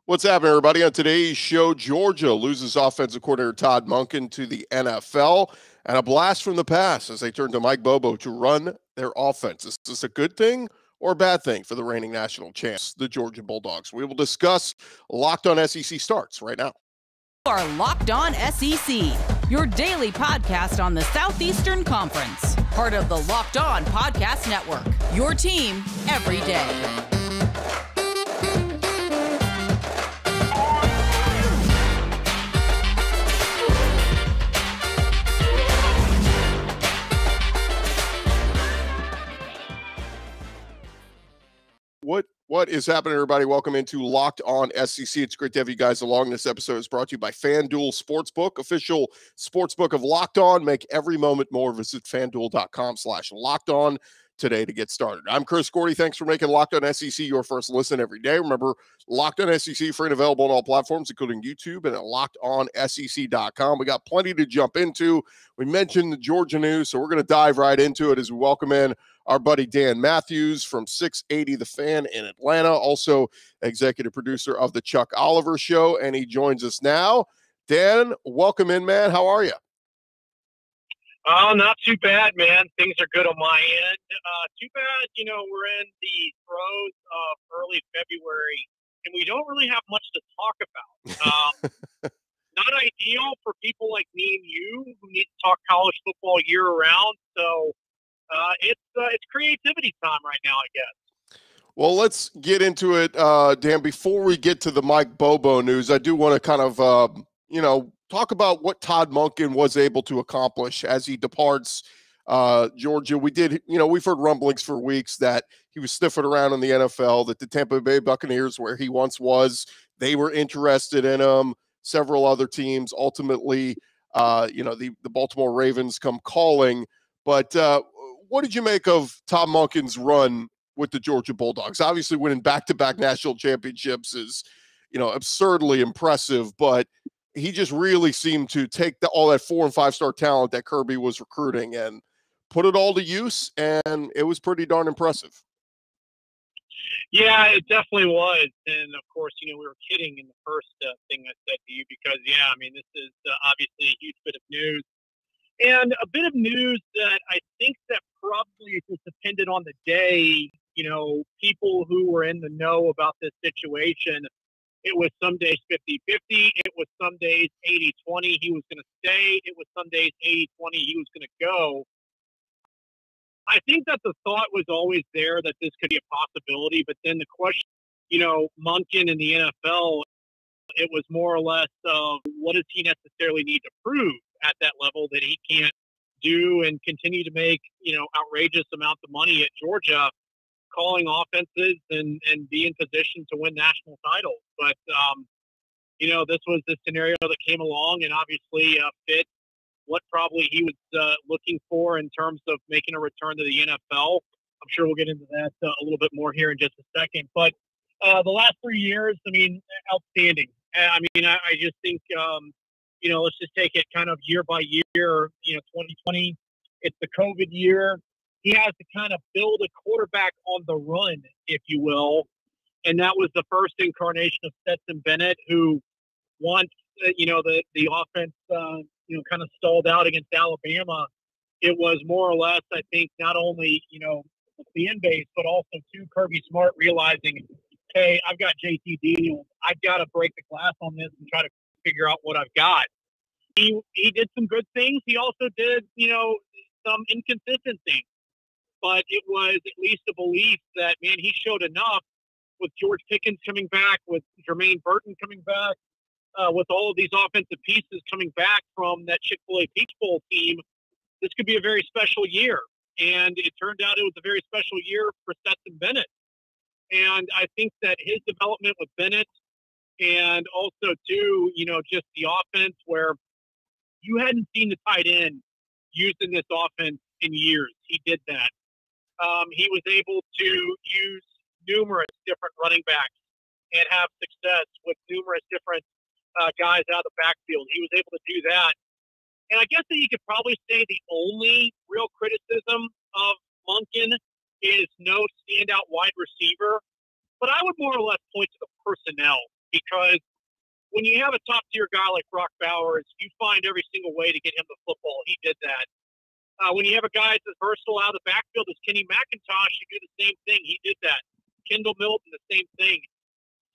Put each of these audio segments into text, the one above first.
What's happening, everybody? On today's show, Georgia loses offensive coordinator Todd Monken to the NFL, and a blast from the past as they turn to Mike Bobo to run their offense. Is this a good thing or a bad thing for the reigning national champs, the Georgia Bulldogs? We will discuss. Locked on SEC starts right now. You are Locked On SEC, your daily podcast on the Southeastern Conference. Part of the Locked On Podcast Network, your team every day. What is happening, everybody? Welcome into Locked On SEC. It's great to have you guys along. This episode is brought to you by FanDuel Sportsbook, official sportsbook of Locked On. Make every moment more. Visit FanDuel.com/Locked On today to get started. I'm Chris Gordy. Thanks for making Locked On SEC your first listen every day. Remember, Locked On SEC free and available on all platforms, including YouTube and at LockedOnSEC.com. We got plenty to jump into. We mentioned the Georgia news, so we're going to dive right into it as we welcome in our buddy Dan Mathews from 680 The Fan in Atlanta, also executive producer of the Chuck Oliver Show, and he joins us now. Dan, welcome in, man. How are you? Oh, not too bad, man. Things are good on my end. Too bad, we're in the throes of early February, and we don't really have much to talk about. Not ideal for people like me and you who need to talk college football year-round, so it's creativity time right now, I guess. Well, let's get into it, Dan. Before we get to the Mike Bobo news, I do want to kind of, talk about what Todd Monken was able to accomplish as he departs Georgia. We've heard rumblings for weeks that he was sniffing around in the NFL, that the Tampa Bay Buccaneers, where he once was, they were interested in him. Several other teams, ultimately, the Baltimore Ravens come calling. But what did you make of Todd Monken's run with the Georgia Bulldogs? Obviously, winning back-to-back national championships is, absurdly impressive, but he just really seemed to take all that 4- and 5-star talent that Kirby was recruiting and put it all to use, and it was pretty darn impressive. Yeah, it definitely was. And, of course, we were kidding in the first thing I said to you because, this is obviously a huge bit of news. And a bit of news that I think that probably is dependent on the day, people who were in the know about this situation. It was some days 50-50. It was some days 80-20. He was going to stay. It was some days 80-20. He was going to go. I think that the thought was always there that this could be a possibility. But then the question, Monken in the NFL, it was more or less of what does he necessarily need to prove at that level that he can't do and continue to make, outrageous amounts of money at Georgia, calling offenses and be in position to win national titles. But, this was the scenario that came along and obviously fit what probably he was looking for in terms of making a return to the NFL. I'm sure we'll get into that a little bit more here in just a second. But the last 3 years, outstanding. I just think, let's just take it kind of year by year. 2020, it's the COVID year. He has to kind of build a quarterback on the run, if you will. And that was the first incarnation of Stetson Bennett, who once, the offense, kind of stalled out against Alabama. It was more or less, I think, not only, the fan base, but also too Kirby Smart realizing, hey, I've got JT Daniels. I've got to break the glass on this and try to figure out what I've got. He did some good things. He also did, some inconsistent things. But it was at least a belief that, man, he showed enough with George Pickens coming back, with Jermaine Burton coming back, with all of these offensive pieces coming back from that Chick-fil-A Peach Bowl team. This could be a very special year. And it turned out it was a very special year for Stetson Bennett. And I think that his development with Bennett and also, too, just the offense where you hadn't seen the tight end used in this offense in years. He did that. He was able to use numerous different running backs and have success with numerous different guys out of the backfield. He was able to do that. And I guess that you could probably say the only real criticism of Monken is no standout wide receiver. But I would more or less point to the personnel because when you have a top-tier guy like Brock Bowers, you find every single way to get him the football. He did that. When you have a guy that's versatile out of the backfield as Kenny McIntosh, you do the same thing. He did that. Kendall Milton, the same thing.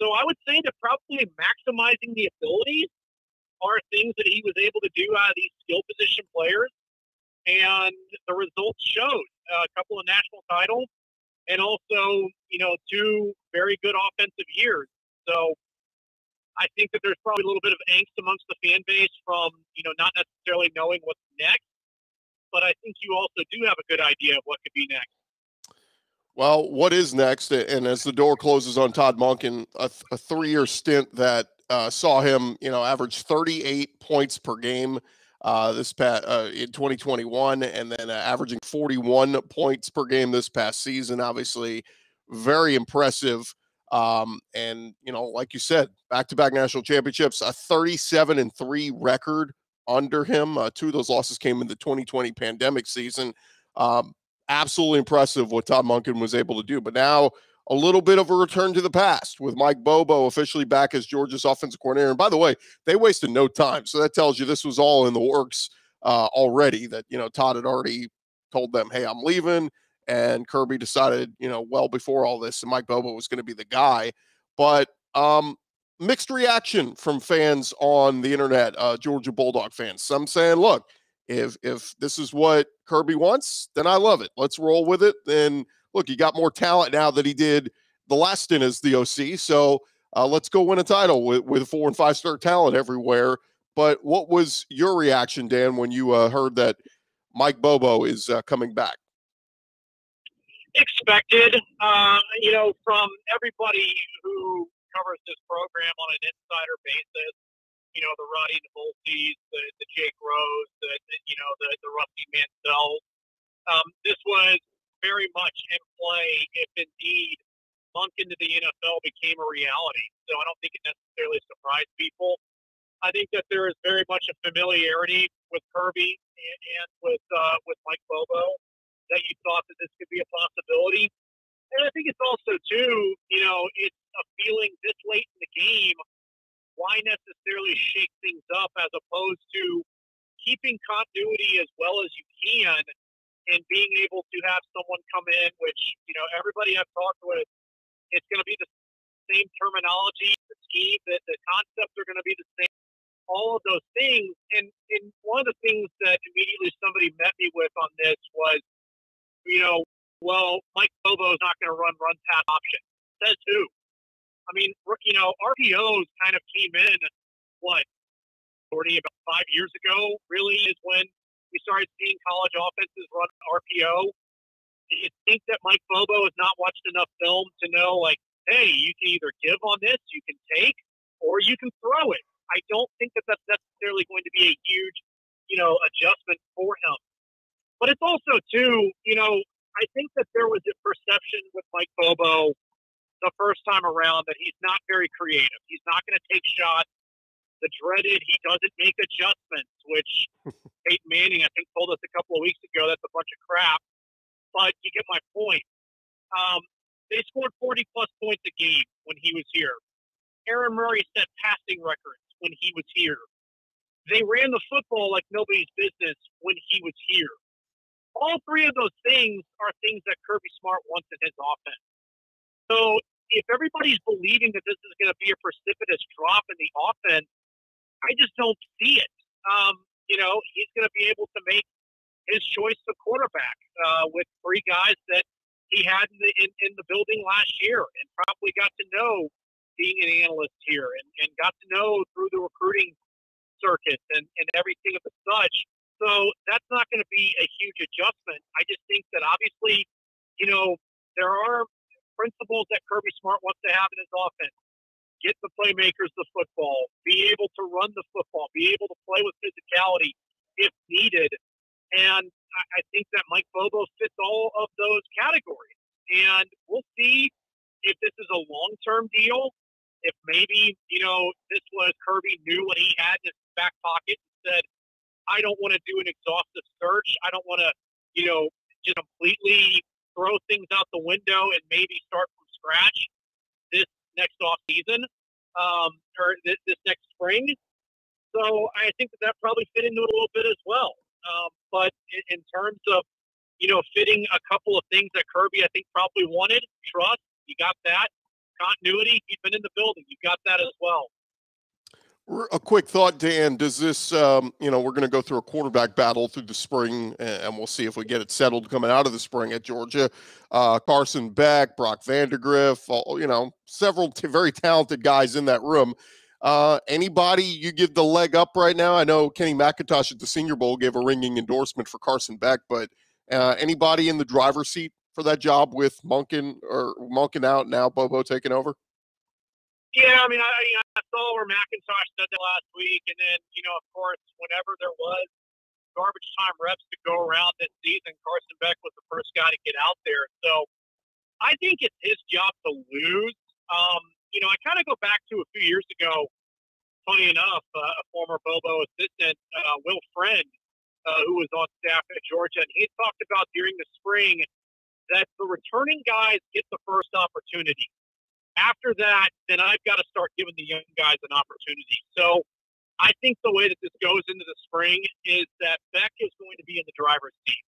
So I would say that probably maximizing the abilities are things that he was able to do out of these skill position players. And the results showed a couple of national titles and also, 2 very good offensive years. So I think that there's probably a little bit of angst amongst the fan base from, not necessarily knowing what's next. But I think you also do have a good idea of what could be next. Well, what is next? And as the door closes on Todd Monken, a 3-year stint that saw him, average 38 points per game this past in 2021, and then averaging 41 points per game this past season. Obviously, very impressive. And like you said, back-to-back national championships, a 37-3 record under him. 2 of those losses came in the 2020 pandemic season. Absolutely impressive what Todd Monken was able to do. But now a little bit of a return to the past with Mike Bobo officially back as Georgia's offensive coordinator. And by the way, they wasted no time. So that tells you this was all in the works already, that, Todd had already told them, hey, I'm leaving. And Kirby decided, well before all this, and Mike Bobo was going to be the guy. But mixed reaction from fans on the internet, Georgia Bulldog fans. Some saying, look, if this is what Kirby wants, then I love it. Let's roll with it. And look, he got more talent now that he did the last stint as the OC. So let's go win a title with 4- and 5-star talent everywhere. But what was your reaction, Dan, when you heard that Mike Bobo is coming back? Expected, from everybody who covers this program on an insider basis. The Roddy Naboltes, the Jake Rose, the Rusty Mansell. This was very much in play if indeed Monken to the NFL became a reality. So I don't think it necessarily surprised people. I think that there is very much a familiarity with Kirby and with Mike Bobo, that you thought that this could be a possibility. And I think it's also, too, it's a feeling this late in the game, why necessarily shake things up as opposed to keeping continuity as well as you can and being able to have someone come in, which, everybody I've talked with, it's going to be the same terminology, the scheme, the concepts are going to be the same, all of those things. And one of the things that immediately somebody met me with on this was, Mike Bobo is not going to run pass option. Says who? I mean, RPOs kind of came in, about 5 years ago, really, is when we started seeing college offenses run RPO. Do you think that Mike Bobo has not watched enough film to know, hey, you can either give on this, you can take, or you can throw it? I don't think that that's necessarily going to be a huge, adjustment for him. But it's also, too, I think that there was a perception with Mike Bobo the first time around that he's not very creative. He's not going to take shots. The dreaded, he doesn't make adjustments, which Peyton Manning, I think, told us a couple of weeks ago that's a bunch of crap. But you get my point. They scored 40-plus points a game when he was here. Aaron Murray set passing records when he was here. They ran the football like nobody's business when he was here. All 3 of those things are things that Kirby Smart wants in his offense. So if everybody's believing that this is going to be a precipitous drop in the offense, I just don't see it. He's going to be able to make his choice of quarterback with 3 guys that he had in the building last year and probably got to know being an analyst here and got to know through the recruiting circuit and everything of the such. So that's not going to be a huge adjustment. I just think that obviously, there are principles that Kirby Smart wants to have in his offense. Get the playmakers the football, be able to run the football, be able to play with physicality if needed. And I think that Mike Bobo fits all of those categories. And we'll see if this is a long-term deal, if maybe, this was Kirby knew what he had in his back pocket and said, I don't want to do an exhaustive search. I don't want to, just completely throw things out the window and maybe start from scratch this next off season. or this next spring. So I think that probably fit into it a little bit as well. But in terms of, fitting a couple of things that Kirby, I think, probably wanted, trust, you got that. Continuity, he's been in the building. You got that as well. A quick thought, Dan. Does this, we're going to go through a quarterback battle through the spring, and we'll see if we get it settled coming out of the spring at Georgia. Carson Beck, Brock Vandegrift, several very talented guys in that room. Anybody you give the leg up right now? I know Kenny McIntosh at the Senior Bowl gave a ringing endorsement for Carson Beck, but anybody in the driver's seat for that job with Monken out, now Bobo taking over? Yeah, I saw where McIntosh said that last week, and then, of course, whenever there was garbage time reps to go around this season, Carson Beck was the first guy to get out there. So I think it's his job to lose. I kind of go back to a few years ago, funny enough, a former Bobo assistant, Will Friend, who was on staff at Georgia, and he talked about during the spring that the returning guys get the first opportunity. After that, then I've got to start giving the young guys an opportunity. So I think the way that this goes into the spring is that Beck is going to be in the driver's seat.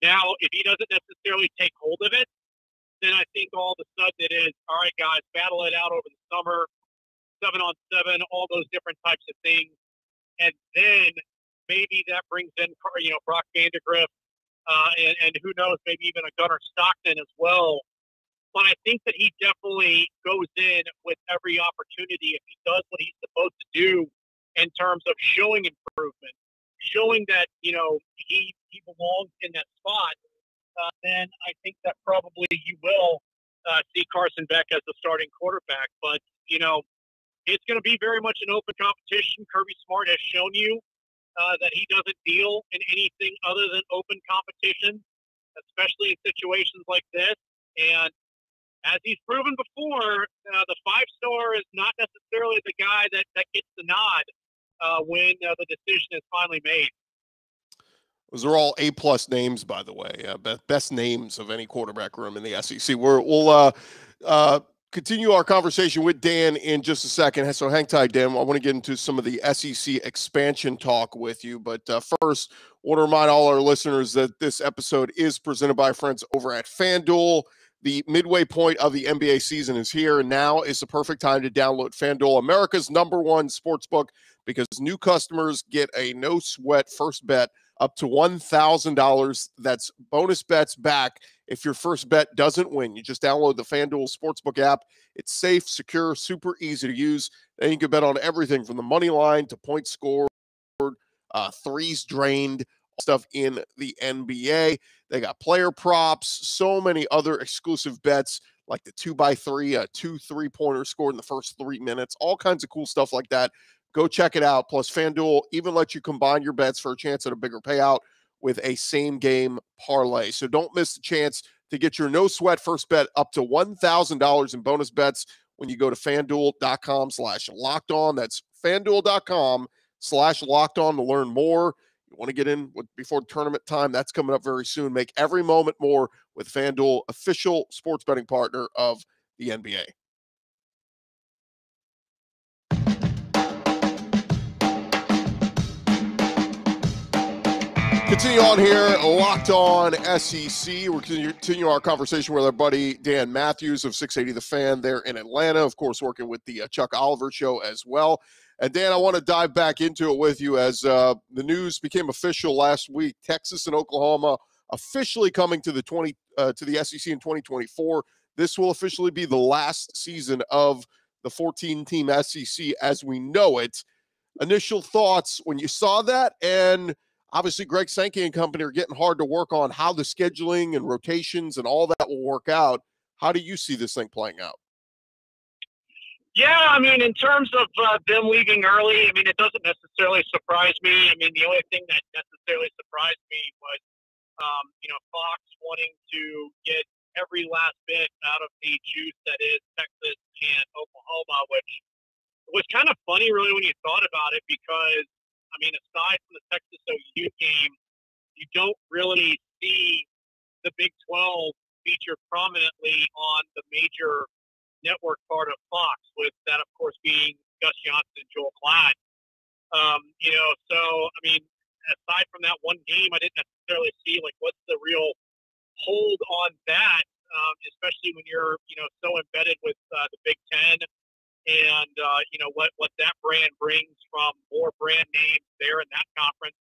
Now, if he doesn't necessarily take hold of it, then I think all of a sudden it is, all right, guys, battle it out over the summer, 7-on-7, all those different types of things. And then maybe that brings in, Brock Vandegrift, and who knows, maybe even a Gunnar Stockton as well. But I think that he definitely goes in with every opportunity if he does what he's supposed to do in terms of showing improvement, showing that, he belongs in that spot. Then I think that probably you will see Carson Beck as the starting quarterback. But, it's going to be very much an open competition. Kirby Smart has shown you that he doesn't deal in anything other than open competition, especially in situations like this. And as he's proven before, the five-star is not necessarily the guy that gets the nod when the decision is finally made. Those are all A-plus names, by the way. Best names of any quarterback room in the SEC. We'll continue our conversation with Dan in just a second. So hang tight, Dan. I want to get into some of the SEC expansion talk with you. But first, I want to remind all our listeners that this episode is presented by friends over at FanDuel. The midway point of the NBA season is here, and now is the perfect time to download FanDuel, America's #1 sportsbook, because new customers get a no-sweat first bet up to $1,000. That's bonus bets back if your first bet doesn't win. You just download the FanDuel Sportsbook app. It's safe, secure, super easy to use. Then you can bet on everything from the money line to points scored, threes drained, stuff in the NBA. They got player props, so many other exclusive bets like the 2x3, 2 3-pointers scored in the first 3 minutes, all kinds of cool stuff like that. Go check it out. Plus, FanDuel even lets you combine your bets for a chance at a bigger payout with a same-game parlay. So don't miss the chance to get your no-sweat first bet up to $1,000 in bonus bets when you go to FanDuel.com/lockedon. That's FanDuel.com/lockedon to learn more. You want to get in before tournament time? That's coming up very soon. Make every moment more with FanDuel, official sports betting partner of the NBA. Continue on here, Locked On SEC. We're continuing our conversation with our buddy Dan Mathews of 680 The Fan there in Atlanta. Of course, working with the Chuck Oliver Show as well. And Dan, I want to dive back into it with you as the news became official last week. Texas and Oklahoma officially coming to the SEC in 2024. This will officially be the last season of the 14-team SEC as we know it. Initial thoughts when you saw that, and obviously Greg Sankey and company are getting hard to work on how the scheduling and rotations and all that will work out. How do you see this thing playing out? Yeah, in terms of them leaving early, it doesn't necessarily surprise me. The only thing that necessarily surprised me was, Fox wanting to get every last bit out of the juice that is Texas and Oklahoma, which was kind of funny, really, when you thought about it, because, aside from the Texas OU game, you don't really see the Big 12 featured prominently on the major network part of Fox, with that, of course, being Gus Johnson and Joel Klatt. So, I mean, aside from that one game, I didn't necessarily see, like, what's the real hold on that, especially when you're, so embedded with the Big Ten and, what that brand brings from more brand names there in that conference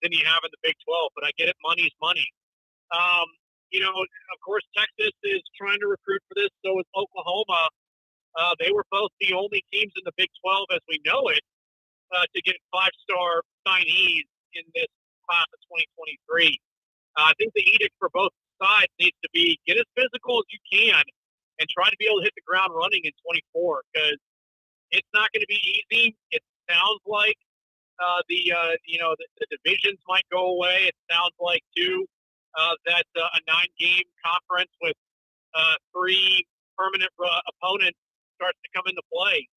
than you have in the Big 12. But I get it, money's money. Of course, Texas is trying to recruit for this. So is Oklahoma. They were both the only teams in the Big 12 as we know it to get 5-star signees in this class of 2023. I think the edict for both sides needs to be get as physical as you can and try to be able to hit the ground running in 24, because it's not going to be easy. It sounds like the divisions might go away. It sounds like, too, that a 9-game conference with 3 permanent opponents starts to come into play.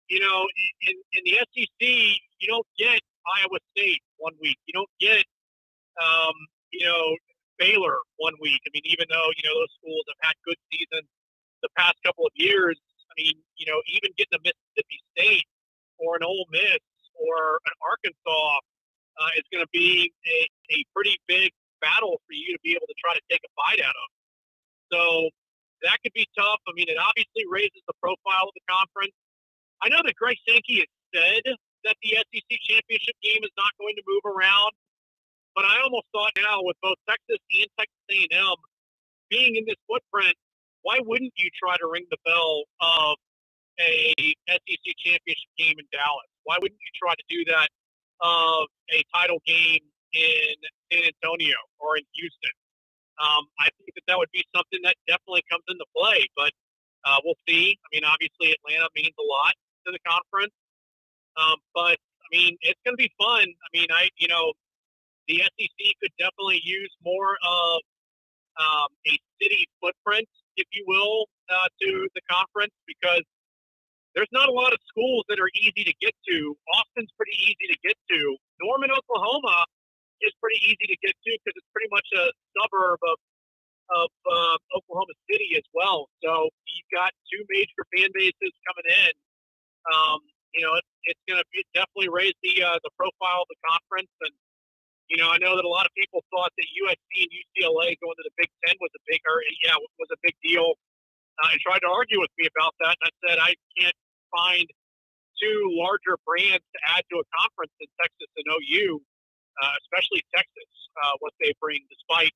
In the SEC, you don't get Iowa State one week. You don't get, Baylor one week. I mean, even though, those schools have had good seasons the past couple of years, I mean, even getting a Mississippi State or an Ole Miss or an Arkansas is going to be a pretty big battle for you to be able to try to take a bite out of. So that could be tough. I mean, it obviously raises the profile of the conference. I know that Greg Sankey has said that the SEC championship game is not going to move around, but I almost thought now with both Texas and Texas A&M being in this footprint, why wouldn't you try to ring the bell of a SEC championship game in Dallas? Why wouldn't you try to do that of a title game in San Antonio or in Houston? I think that would be something that definitely comes into play, but we'll see. I mean, obviously Atlanta means a lot to the conference, but I mean, it's going to be fun. I mean, the SEC could definitely use more of a city footprint, if you will, to the conference, because there's not a lot of schools that are easy to get to. Austin's pretty easy to get to. Norman, Oklahoma is pretty easy to get to because it's pretty much a suburb of Oklahoma City as well. So you've got 2 major fan bases coming in. It's going to definitely raise the profile of the conference. And, I know that a lot of people thought that USC and UCLA going to the Big Ten was a big deal, and tried to argue with me about that. And I said I can't find 2 larger brands to add to a conference than Texas and OU, especially Texas, what they bring, despite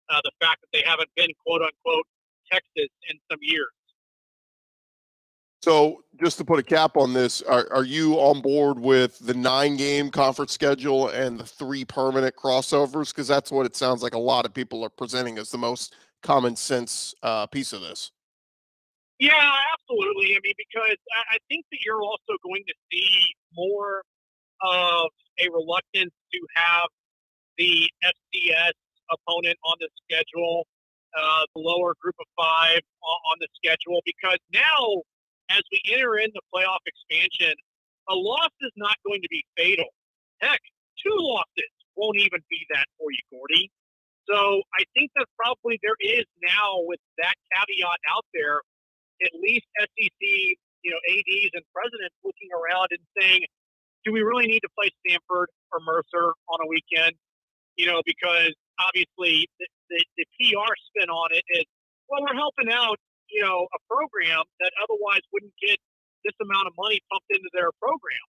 the fact that they haven't been quote unquote Texas in some years. So just to put a cap on this, are you on board with the 9-game conference schedule and the 3 permanent crossovers? Because that's what it sounds like a lot of people are presenting as the most common sense piece of this. Yeah, absolutely. I mean, because I think that you're also going to see more of a reluctance to have the FCS opponent on the schedule, the lower group of 5 on the schedule, because now, as we enter in the playoff expansion, a loss is not going to be fatal. Heck, 2 losses won't even be that for you, Gordy. So I think that probably there is now, with that caveat out there, at least SEC, ADs and presidents looking around and saying, do we really need to play Stanford or Mercer on a weekend? Because obviously the PR spin on it is, well, we're helping out, a program that otherwise wouldn't get this amount of money pumped into their program.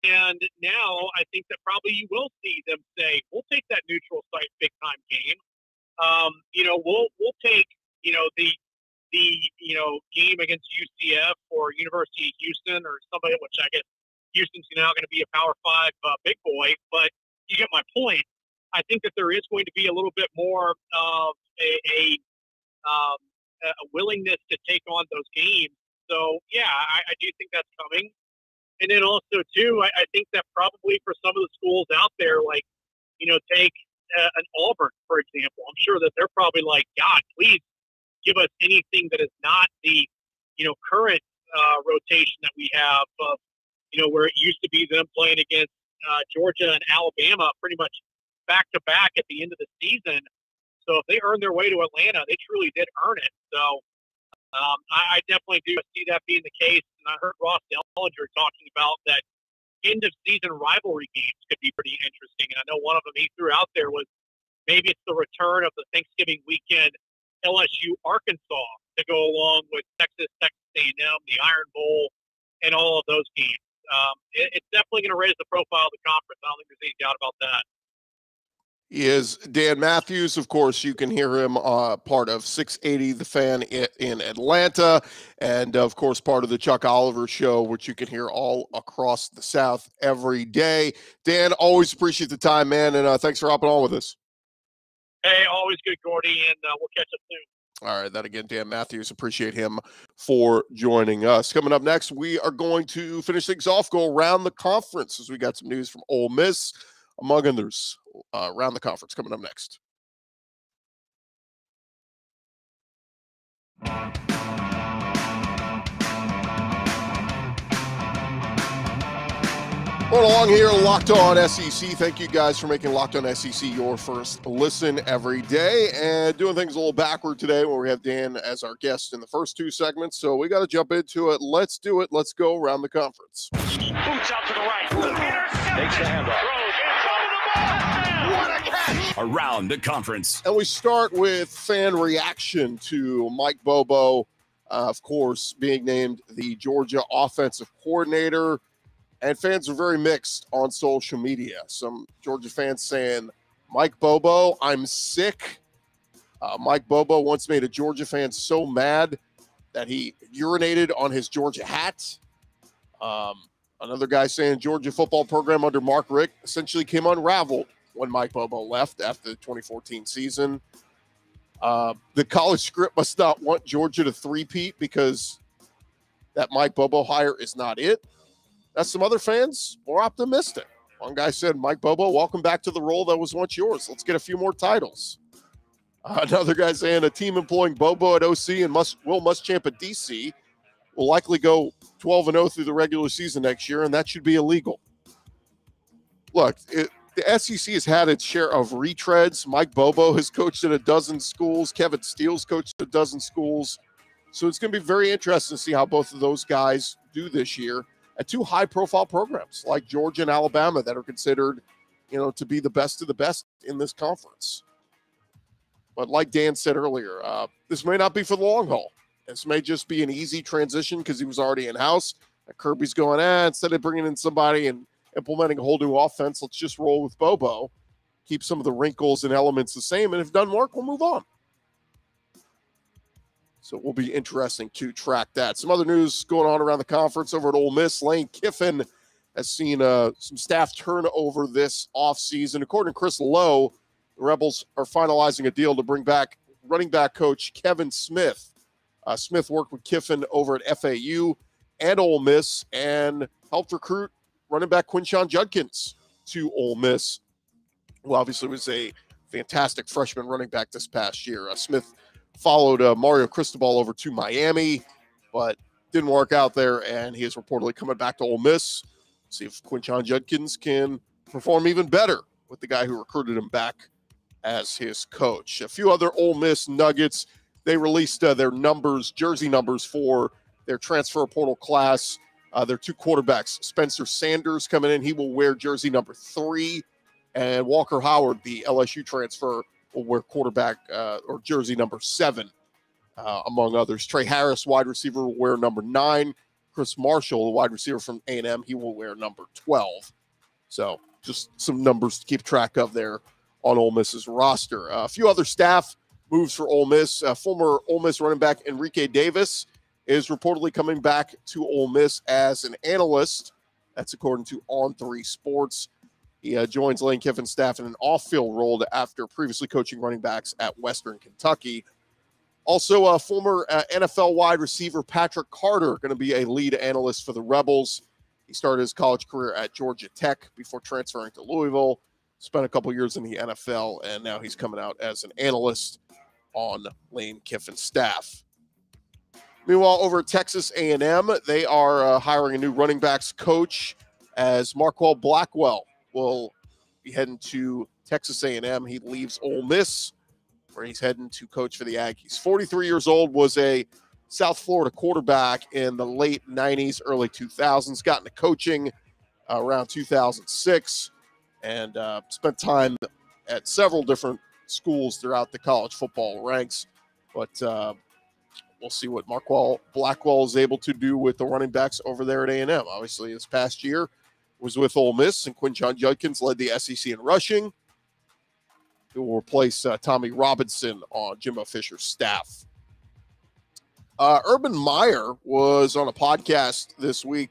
And now I think that probably you will see them say, we'll take that neutral site big time game. We'll take, the game against UCF or University of Houston or somebody, which I guess Houston's now going to be a Power 5 big boy, but you get my point. I think that there is going to be a little bit more of a willingness to take on those games. So, yeah, I do think that's coming. And then also, too, I think that probably for some of the schools out there, like, take an Auburn, for example, I'm sure that they're probably like, God, please give us anything that is not the, current rotation that we have of, where it used to be them playing against Georgia and Alabama pretty much back-to-back at the end of the season. So if they earned their way to Atlanta, they truly did earn it. So I definitely do see that being the case. And I heard Ross Dellinger talking about that end-of-season rivalry games could be pretty interesting. And I know one of them he threw out there was maybe it's the return of the Thanksgiving weekend LSU Arkansas to go along with Texas A&M, the Iron Bowl, and all of those games. It's definitely going to raise the profile of the conference. I don't think there's any doubt about that. He is Dan Mathews. Of course, you can hear him part of 680 The Fan in Atlanta, and of course part of the Chuck Oliver Show, which you can hear all across the South every day. Dan, always appreciate the time, man, and thanks for hopping on with us. Hey, always good, Gordy, and we'll catch up soon. All right, that again, Dan Mathews. Appreciate him for joining us. Coming up next, we are going to finish things off, go around the conference, as we got some news from Ole Miss, among others, around the conference. Coming up next. Going along here, Locked On SEC. Thank you guys for making Locked On SEC your first listen every day, and doing things a little backward today where we have Dan as our guest in the first two segments. So we got to jump into it. Let's do it. Let's go around the conference. Boots out to the right. Takes the handoff. What a catch! Around the conference. And we start with fan reaction to Mike Bobo, of course, being named the Georgia offensive coordinator. And fans are very mixed on social media. Some Georgia fans saying, Mike Bobo, I'm sick. Mike Bobo once made a Georgia fan so mad that he urinated on his Georgia hat. Another guy saying Georgia football program under Mark Richt essentially came unraveled when Mike Bobo left after the 2014 season. The college script must not want Georgia to three-peat because that Mike Bobo hire is not it. That's some other fans more optimistic. One guy said, Mike Bobo, welcome back to the role that was once yours. Let's get a few more titles. Another guy saying a team employing Bobo at OC and Will Muschamp at DC will likely go 12-0 through the regular season next year, and that should be illegal. Look, the SEC has had its share of retreads. Mike Bobo has coached at a dozen schools. Kevin Steele's coached at a dozen schools. So it's going to be very interesting to see how both of those guys do this year at two high-profile programs like Georgia and Alabama that are considered, to be the best of the best in this conference. But like Dan said earlier, this may not be for the long haul. This may just be an easy transition because he was already in-house. Kirby's going, instead of bringing in somebody and implementing a whole new offense, let's just roll with Bobo, keep some of the wrinkles and elements the same, and if it doesn't work, we'll move on. So it will be interesting to track that. Some other news going on around the conference over at Ole Miss. Lane Kiffin has seen some staff turnover this offseason. According to Chris Lowe, the Rebels are finalizing a deal to bring back running back coach Kevin Smith. Smith worked with Kiffin over at FAU and Ole Miss and helped recruit running back Quinshon Judkins to Ole Miss, who obviously was a fantastic freshman running back this past year. Smith followed Mario Cristobal over to Miami, but didn't work out there, and he is reportedly coming back to Ole Miss. See if Quinshon Judkins can perform even better with the guy who recruited him back as his coach. A few other Ole Miss nuggets. They released their numbers, jersey numbers for their transfer portal class. Their two quarterbacks, Spencer Sanders coming in. He will wear jersey number 3, and Walker Howard, the LSU transfer, will wear quarterback or jersey number 7, among others. Trey Harris, wide receiver, will wear number 9. Chris Marshall, the wide receiver from A&M, he will wear number 12. So just some numbers to keep track of there on Ole Miss's roster. A few other staff moves for Ole Miss. Former Ole Miss running back Enrique Davis is reportedly coming back to Ole Miss as an analyst. That's according to On3 Sports. He joins Lane Kiffin's staff in an off-field role after previously coaching running backs at Western Kentucky. Also, former NFL wide receiver Patrick Carter going to be a lead analyst for the Rebels. He started his college career at Georgia Tech before transferring to Louisville. Spent a couple years in the NFL, and now he's coming out as an analyst on Lane Kiffin's staff. Meanwhile, over at Texas A&M, they are hiring a new running backs coach as Marquell Blackwell will be heading to Texas A&M. He leaves Ole Miss, where he's heading to coach for the Aggies. 43 years old, was a South Florida quarterback in the late 90s, early 2000s, got into coaching around 2006, and spent time at several different schools throughout the college football ranks. But we'll see what Blackwell is able to do with the running backs over there at A&M. Obviously, this past year was with Ole Miss, and Quinshon Judkins led the SEC in rushing. He will replace Tommy Robinson on Jimbo Fisher's staff. Urban Meyer was on a podcast this week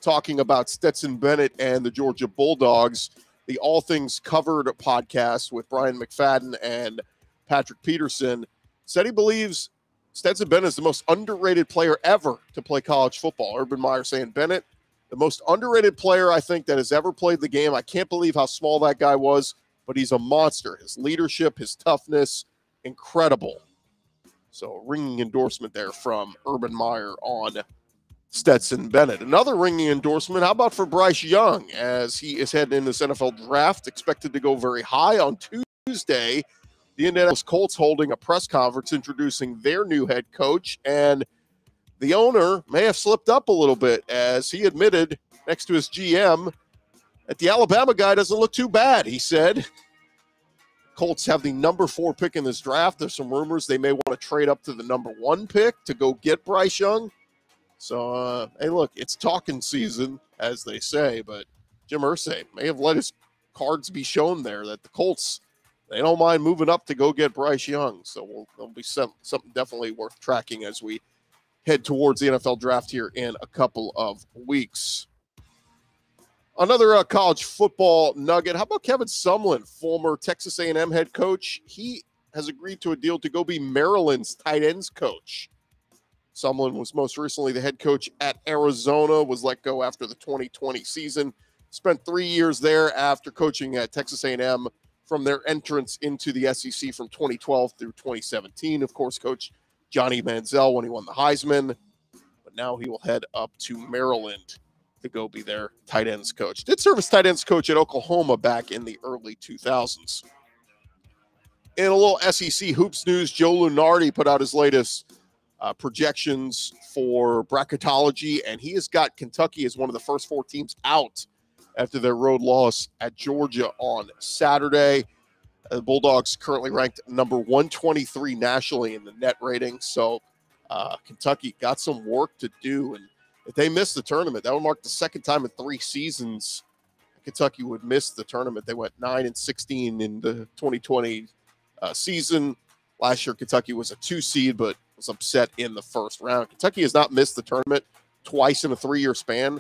talking about Stetson Bennett and the Georgia Bulldogs, the All Things Covered podcast with Brian McFadden and Patrick Peterson. Said he believes Stetson Bennett is the most underrated player ever to play college football. Urban Meyer saying, Bennett, the most underrated player I think that has ever played the game. I can't believe how small that guy was, but he's a monster. His leadership, his toughness, incredible. So ringing endorsement there from Urban Meyer on Stetson Bennett. Another ringing endorsement, how about for Bryce Young, as he is heading in this NFL draft, expected to go very high on Tuesday. The Indianapolis Colts holding a press conference introducing their new head coach, and the owner may have slipped up a little bit as he admitted next to his GM that the Alabama guy doesn't look too bad. He said Colts have the number 4 pick in this draft. There's some rumors they may want to trade up to the number 1 pick to go get Bryce Young. So, hey, look, it's talking season, as they say, but Jim Irsay may have let his cards be shown there that the Colts, they don't mind moving up to go get Bryce Young. So there'll be something definitely worth tracking as we head towards the NFL draft here in a couple of weeks. Another college football nugget. How about Kevin Sumlin, former Texas A&M head coach? He has agreed to a deal to go be Maryland's tight ends coach. Sumlin was most recently the head coach at Arizona, was let go after the 2020 season. Spent 3 years there after coaching at Texas A&M from their entrance into the SEC from 2012 through 2017. Of course, coached Johnny Manziel when he won the Heisman. But now he will head up to Maryland to go be their tight ends coach. Did serve as tight ends coach at Oklahoma back in the early 2000s. In a little SEC hoops news, Joe Lunardi put out his latest projections for bracketology, and he has got Kentucky as one of the first 4 teams out after their road loss at Georgia on Saturday. The Bulldogs currently ranked number 123 nationally in the net rating, so Kentucky got some work to do, and if they miss the tournament, that would mark the second time in 3 seasons Kentucky would miss the tournament. They went 9-16 in the 2020 season. Last year, Kentucky was a 2 seed, but was upset in the first round. Kentucky has not missed the tournament twice in a 3-year span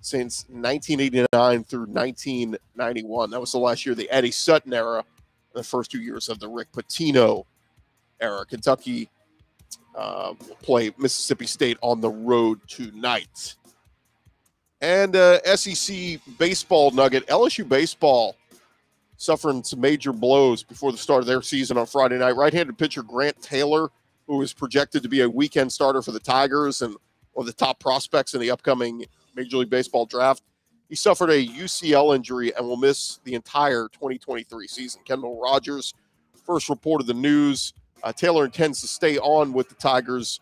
since 1989 through 1991. That was the last year of the Eddie Sutton era, the first 2 years of the Rick Pitino era. Kentucky will play Mississippi State on the road tonight. And SEC baseball nugget, LSU baseball suffering some major blows before the start of their season on Friday night. Right-handed pitcher Grant Taylor, who is projected to be a weekend starter for the Tigers and one of the top prospects in the upcoming Major League Baseball draft, he suffered a UCL injury and will miss the entire 2023 season. Kendall Rogers first reported the news. Taylor intends to stay on with the Tigers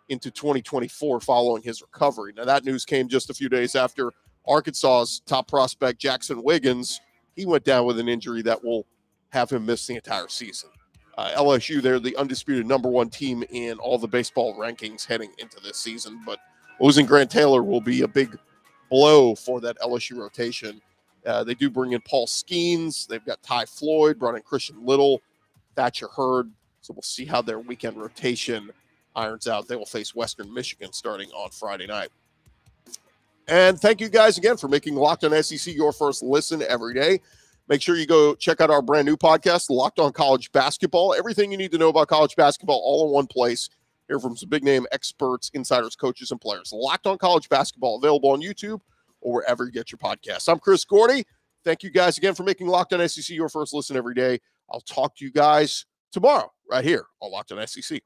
into 2024 following his recovery. Now, that news came just a few days after Arkansas's top prospect, Jackson Wiggins, he went down with an injury that will have him miss the entire season. LSU, they're the undisputed number 1 team in all the baseball rankings heading into this season, but losing Grant Taylor will be a big blow for that LSU rotation. They do bring in Paul Skeens. They've got Ty Floyd, brought in Christian Little, Thatcher Hurd. So we'll see how their weekend rotation irons out. They will face Western Michigan starting on Friday night. And thank you guys again for making Locked On SEC your first listen every day. Make sure you go check out our brand new podcast, Locked On College Basketball. Everything you need to know about college basketball all in one place. Hear from some big name experts, insiders, coaches, and players. Locked On College Basketball, available on YouTube or wherever you get your podcasts. I'm Chris Gordy. Thank you guys again for making Locked On SEC your first listen every day. I'll talk to you guys tomorrow right here on Locked On SEC.